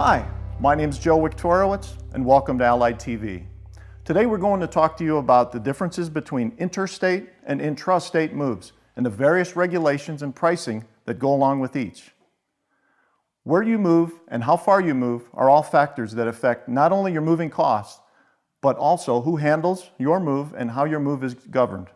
Hi, my name is Joe Wiktorowicz and welcome to Allied TV. Today we're going to talk to you about the differences between interstate and intrastate moves and the various regulations and pricing that go along with each. Where you move and how far you move are all factors that affect not only your moving costs, but also who handles your move and how your move is governed.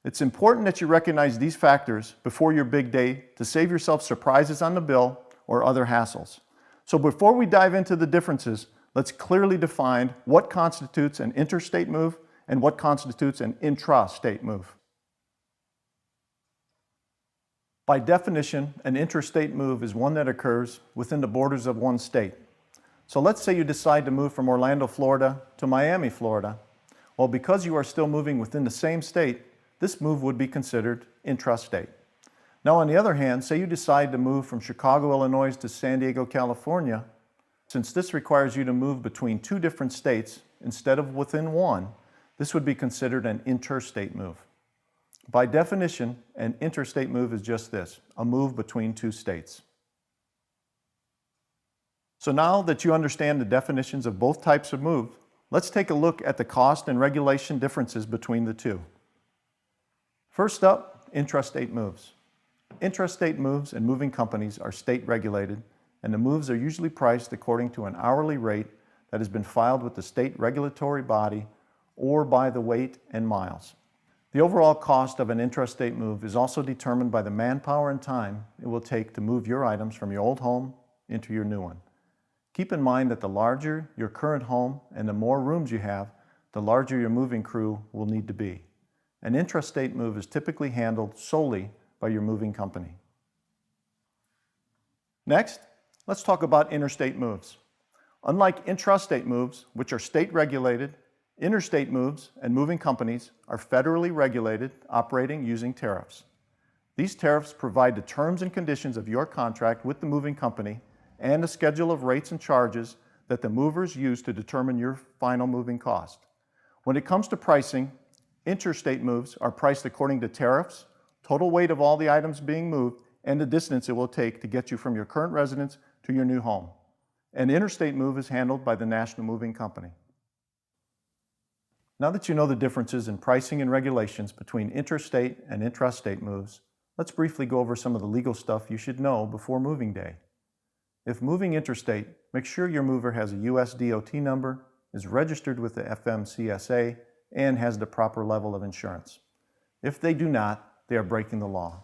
It's important that you recognize these factors before your big day to save yourself surprises on the bill or other hassles. So before we dive into the differences, let's clearly define what constitutes an interstate move and what constitutes an intrastate move. By definition, an interstate move is one that occurs within the borders of one state. So let's say you decide to move from Orlando, Florida to Miami, Florida. Well, because you are still moving within the same state, this move would be considered intrastate. Now, on the other hand, say you decide to move from Chicago, Illinois to San Diego, California. Since this requires you to move between two different states instead of within one, this would be considered an interstate move. By definition, an interstate move is just this, a move between two states. So now that you understand the definitions of both types of move, let's take a look at the cost and regulation differences between the two. First up, intrastate moves. Intrastate moves and moving companies are state regulated, and the moves are usually priced according to an hourly rate that has been filed with the state regulatory body or by the weight and miles. The overall cost of an intrastate move is also determined by the manpower and time it will take to move your items from your old home into your new one. Keep in mind that the larger your current home and the more rooms you have, the larger your moving crew will need to be. An intrastate move is typically handled solely by your moving company. Next, let's talk about interstate moves. Unlike intrastate moves, which are state regulated, interstate moves and moving companies are federally regulated, operating using tariffs. These tariffs provide the terms and conditions of your contract with the moving company and a schedule of rates and charges that the movers use to determine your final moving cost. When it comes to pricing, interstate moves are priced according to tariffs, total weight of all the items being moved, and the distance it will take to get you from your current residence to your new home. An interstate move is handled by the National Moving Company. Now that you know the differences in pricing and regulations between interstate and intrastate moves, let's briefly go over some of the legal stuff you should know before moving day. If moving interstate, make sure your mover has a US DOT number, is registered with the FMCSA, and has the proper level of insurance. If they do not, they are breaking the law.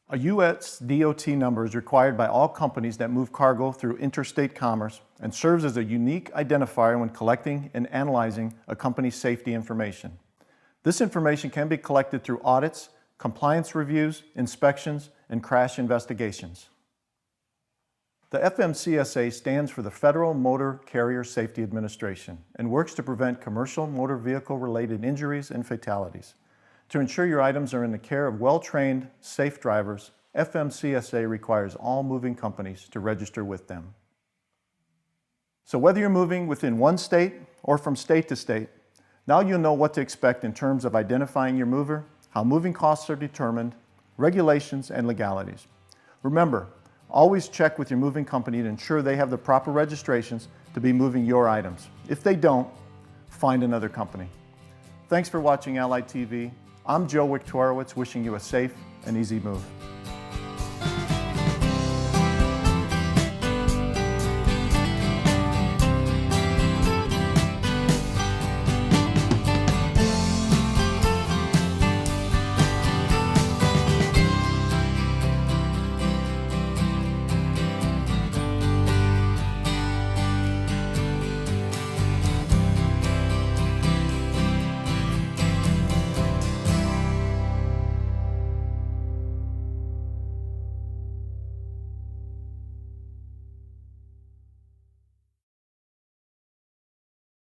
A US DOT number is required by all companies that move cargo through interstate commerce and serves as a unique identifier when collecting and analyzing a company's safety information. This information can be collected through audits, compliance reviews, inspections, and crash investigations. The FMCSA stands for the Federal Motor Carrier Safety Administration and works to prevent commercial motor vehicle-related injuries and fatalities. To ensure your items are in the care of well-trained, safe drivers, FMCSA requires all moving companies to register with them. So whether you're moving within one state or from state to state, now you'll know what to expect in terms of identifying your mover, how moving costs are determined, regulations, and legalities. Remember, always check with your moving company to ensure they have the proper registrations to be moving your items. If they don't, find another company. Thanks for watching Allied TV. I'm Joe Wiktorowicz, wishing you a safe and easy move.